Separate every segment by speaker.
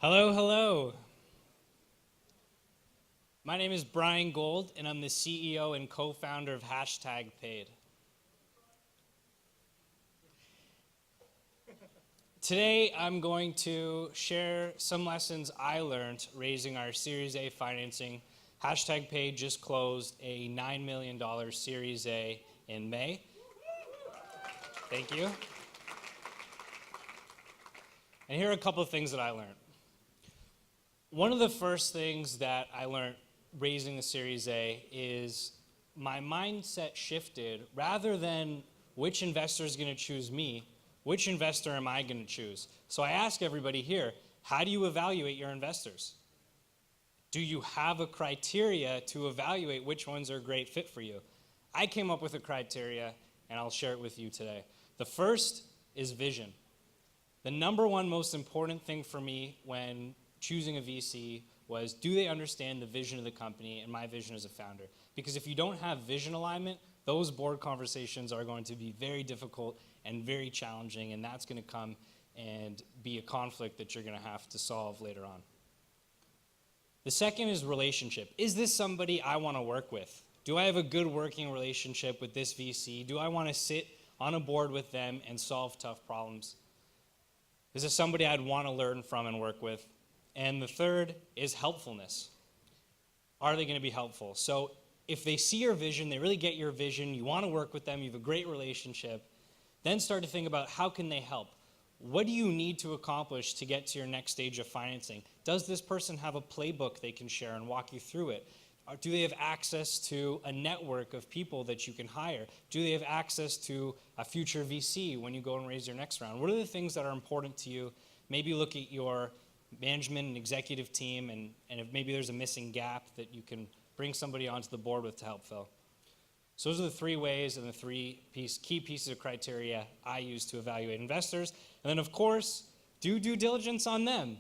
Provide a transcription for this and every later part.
Speaker 1: Hello, hello. My name is Bryan Gold, and I'm the CEO and co-founder of #Paid. Today, I'm going to share some lessons I learned raising our Series A financing. #Paid just closed a $9 million Series A in May. Thank you. And here are a couple of things that I learned. One of the first things that I learned raising the Series A is my mindset shifted. Rather than which investor is going to choose me, which investor am I going to choose? So I ask everybody here, how do you evaluate your investors? Do you have a criteria to evaluate which ones are a great fit for you? I came up with a criteria, and I'll share it with you today. The first is vision. The number one most important thing for me when choosing a VC was, do they understand the vision of the company and my vision as a founder? Because if you don't have vision alignment, those board conversations are going to be very difficult and very challenging, and that's going to come and be a conflict that you're going to have to solve later on. The second is relationship. Is this somebody I want to work with? Do I have a good working relationship with this VC? Do I want to sit on a board with them and solve tough problems? Is this somebody I'd want to learn from and work with? And the third is helpfulness. Are they going to be helpful? So if they see your vision, they really get your vision, you want to work with them, you have a great relationship, then start to think about how can they help? What do you need to accomplish to get to your next stage of financing? Does this person have a playbook they can share and walk you through it? Or do they have access to a network of people that you can hire? Do they have access to a future VC when you go and raise your next round? What are the things that are important to you? Maybe look at your management and executive team, and if maybe there's a missing gap that you can bring somebody onto the board with to help fill. So those are the three ways and the key pieces of criteria I use to evaluate investors. And then, of course, do due diligence on them.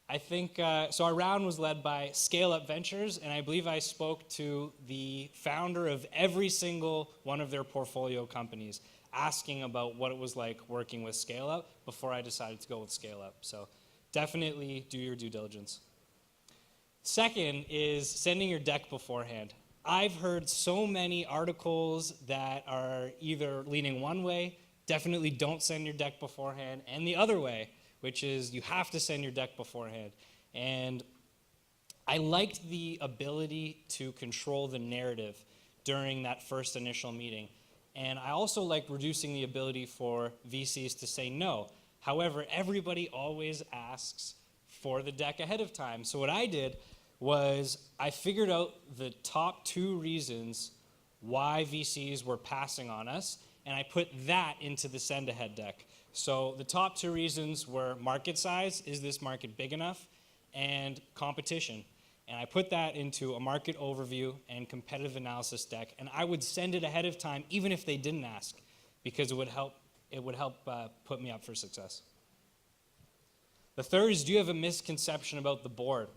Speaker 1: I think, so our round was led by Scale Up Ventures, and I believe I spoke to the founder of every single one of their portfolio companies, asking about what it was like working with Scale Up before I decided to go with Scale Up. So definitely do your due diligence. Second is sending your deck beforehand. I've heard so many articles that are either leaning one way, definitely don't send your deck beforehand, and the other way, which is you have to send your deck beforehand. And I liked the ability to control the narrative during that first initial meeting. And I also liked reducing the ability for VCs to say no. However, everybody always asks for the deck ahead of time. So what I did was I figured out the top 2 reasons why VCs were passing on us, and I put that into the send ahead deck. So the top 2 reasons were market size, is this market big enough, and competition. And I put that into a market overview and competitive analysis deck, and I would send it ahead of time even if they didn't ask, because it would help put me up for success. The third is, do you have a misconception about the board?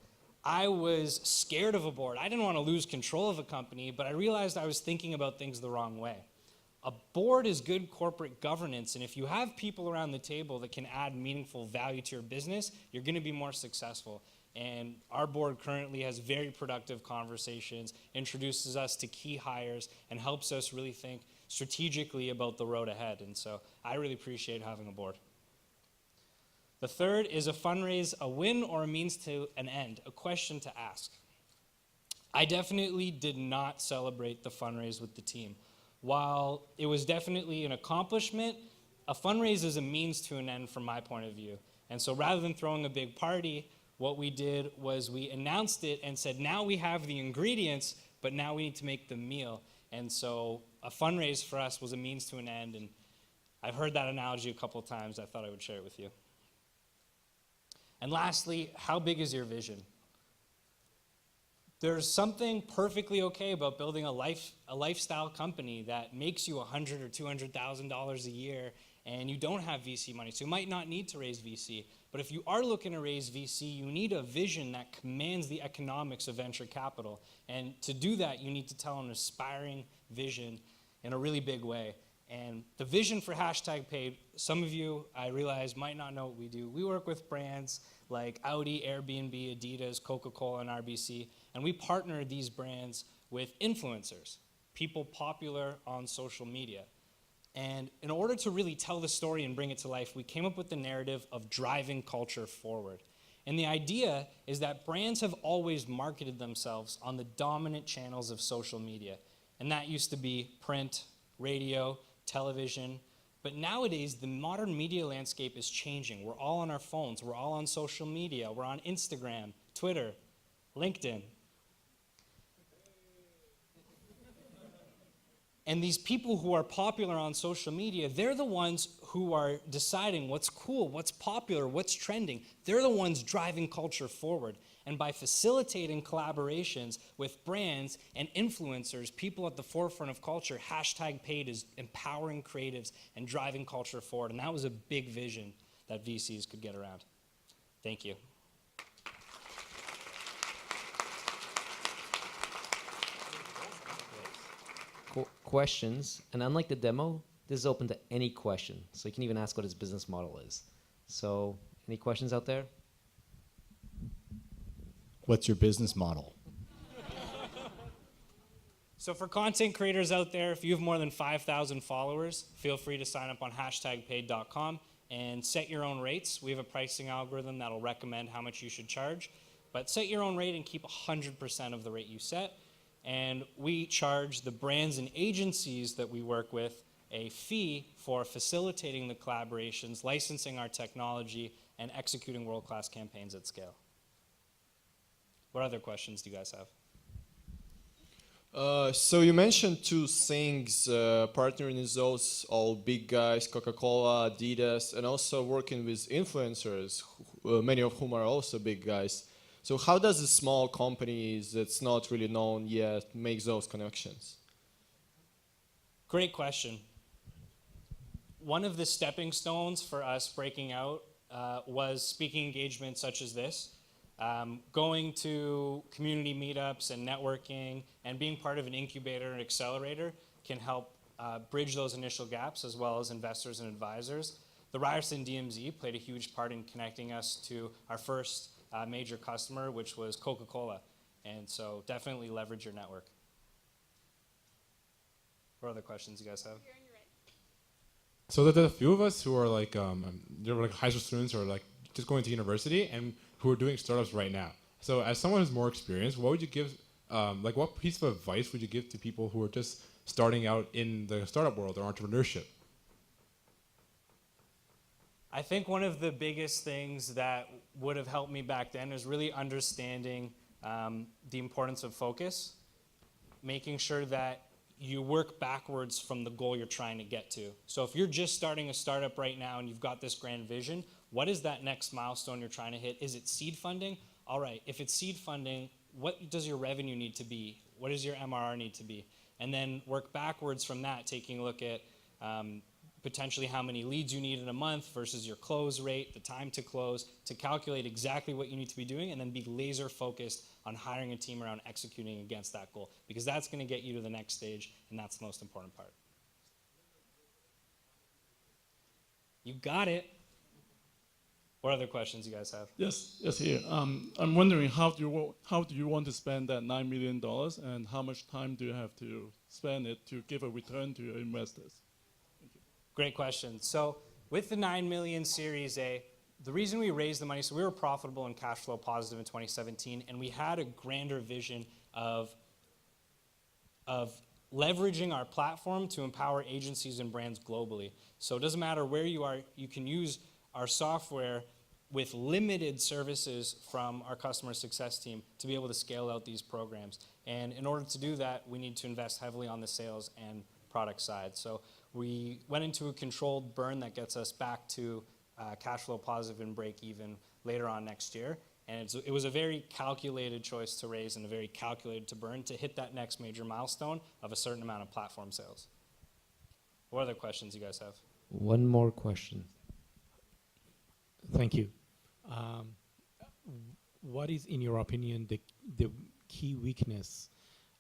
Speaker 1: I was scared of a board. I didn't want to lose control of a company, but I realized I was thinking about things the wrong way. A board is good corporate governance, and if you have people around the table that can add meaningful value to your business, you're going to be more successful. And our board currently has very productive conversations, introduces us to key hires, and helps us really think strategically about the road ahead. And so I really appreciate having a board. The third is a fundraise, a win or a means to an end, a question to ask. I definitely did not celebrate the fundraise with the team. While it was definitely an accomplishment, a fundraise is a means to an end from my point of view. And so rather than throwing a big party, what we did was we announced it and said, now we have the ingredients, but now we need to make the meal. And so a fundraise for us was a means to an end, and I've heard that analogy a couple of times. I thought I would share it with you. And lastly, how big is your vision? There's something perfectly okay about building a lifestyle company that makes you $100,000 or $200,000 a year, and you don't have VC money, so you might not need to raise VC. But if you are looking to raise VC, you need a vision that commands the economics of venture capital. And to do that, you need to tell an aspiring vision in a really big way. And the vision for hashtag paid, some of you, I realize, might not know what we do. We work with brands like Audi, Airbnb, Adidas, Coca-Cola, and RBC, and we partner these brands with influencers, people popular on social media. And in order to really tell the story and bring it to life, we came up with the narrative of driving culture forward. And the idea is that brands have always marketed themselves on the dominant channels of social media. And that used to be print, radio, television. But nowadays, the modern media landscape is changing. We're all on our phones. We're all on social media. We're on Instagram, Twitter, LinkedIn. And these people who are popular on social media, they're the ones who are deciding what's cool, what's popular, what's trending. They're the ones driving culture forward. And by facilitating collaborations with brands and influencers, people at the forefront of culture, hashtag paid is empowering creatives and driving culture forward. And that was a big vision that VCs could get around. Thank you.
Speaker 2: Questions, and unlike the demo, this is open to any question. So you can even ask what his business model is. So any questions out there?
Speaker 3: What's your business model?
Speaker 1: So for content creators out there, if you have more than 5,000 followers, feel free to sign up on hashtagpaid.com and set your own rates. We have a pricing algorithm that'll recommend how much you should charge, but set your own rate and keep 100% of the rate you set. And we charge the brands and agencies that we work with a fee for facilitating the collaborations, licensing our technology, and executing world-class campaigns at scale. What other questions do you guys have?
Speaker 4: So you mentioned two things, partnering with those all big guys, Coca-Cola, Adidas, and also working with influencers, many of whom are also big guys. So how does a small company that's not really known yet make those connections?
Speaker 1: Great question. One of the stepping stones for us breaking out was speaking engagements such as this. Going to community meetups and networking and being part of an incubator and accelerator can help bridge those initial gaps, as well as investors and advisors. The Ryerson DMZ played a huge part in connecting us to our first major customer, which was Coca-Cola. And so definitely leverage your network. What other questions you guys have?
Speaker 5: So there's a few of us who are like, they're like high school students or like just going to university and who are doing startups right now. So as someone who's more experienced, what would you give, like what piece of advice would you give to people who are just starting out in the startup world or entrepreneurship?
Speaker 1: I think one of the biggest things that would have helped me back then is really understanding the importance of focus, making sure that you work backwards from the goal you're trying to get to. So if you're just starting a startup right now and you've got this grand vision, what is that next milestone you're trying to hit? Is it seed funding? All right, if it's seed funding, what does your revenue need to be? What does your MRR need to be? And then work backwards from that, taking a look at potentially how many leads you need in a month versus your close rate, the time to close, to calculate exactly what you need to be doing, and then be laser focused on hiring a team around executing against that goal, because that's going to get you to the next stage, and that's the most important part. You got it. What other questions you guys have?
Speaker 6: Yes, here. I'm wondering how do you want to spend that $9 million, and how much time do you have to spend it to give a return to your investors?
Speaker 1: Great question. So with the 9 million Series A, the reason we raised the money, so we were profitable and cash flow positive in 2017, and we had a grander vision of leveraging our platform to empower agencies and brands globally. So it doesn't matter where you are, you can use our software with limited services from our customer success team to be able to scale out these programs. And in order to do that, we need to invest heavily on the sales and product side. So we went into a controlled burn that gets us back to cash flow positive and break even later on next year. And it was a very calculated choice to raise and a very calculated to burn to hit that next major milestone of a certain amount of platform sales. What other questions you guys have?
Speaker 2: One more question.
Speaker 7: Thank you. What is, in your opinion, the key weakness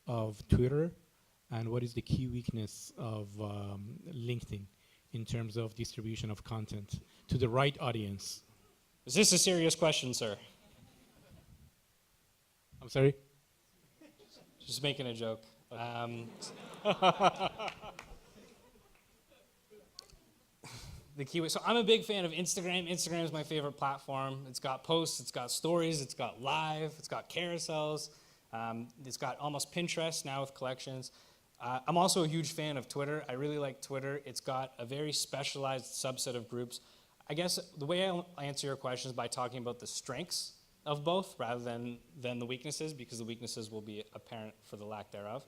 Speaker 7: of Twitter and what is the key weakness of LinkedIn in terms of distribution of content to the right audience?
Speaker 1: Is this a serious question, sir?
Speaker 7: I'm sorry?
Speaker 1: Just making a joke. The keyword. So I'm a big fan of Instagram. Instagram is my favorite platform. It's got posts, it's got stories, it's got live, it's got carousels. It's got almost Pinterest now with collections. I'm also a huge fan of Twitter. I really like Twitter. It's got a very specialized subset of groups. I guess the way I'll answer your question is by talking about the strengths of both rather than the weaknesses, because the weaknesses will be apparent for the lack thereof.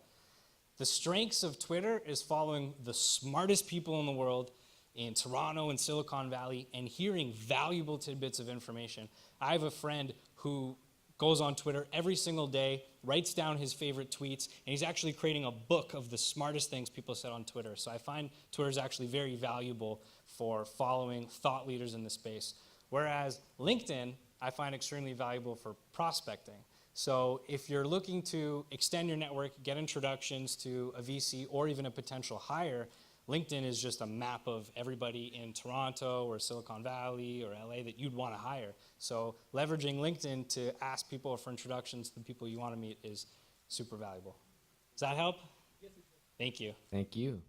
Speaker 1: The strengths of Twitter is following the smartest people in the world in Toronto and Silicon Valley and hearing valuable tidbits of information. I have a friend who goes on Twitter every single day, writes down his favorite tweets, and he's actually creating a book of the smartest things people said on Twitter. So I find Twitter is actually very valuable for following thought leaders in the space. Whereas LinkedIn, I find extremely valuable for prospecting. So if you're looking to extend your network, get introductions to a VC or even a potential hire, LinkedIn is just a map of everybody in Toronto or Silicon Valley or LA that you'd want to hire. So leveraging LinkedIn to ask people for introductions to the people you want to meet is super valuable. Does that help? Yes, it does. Thank you.
Speaker 2: Thank you.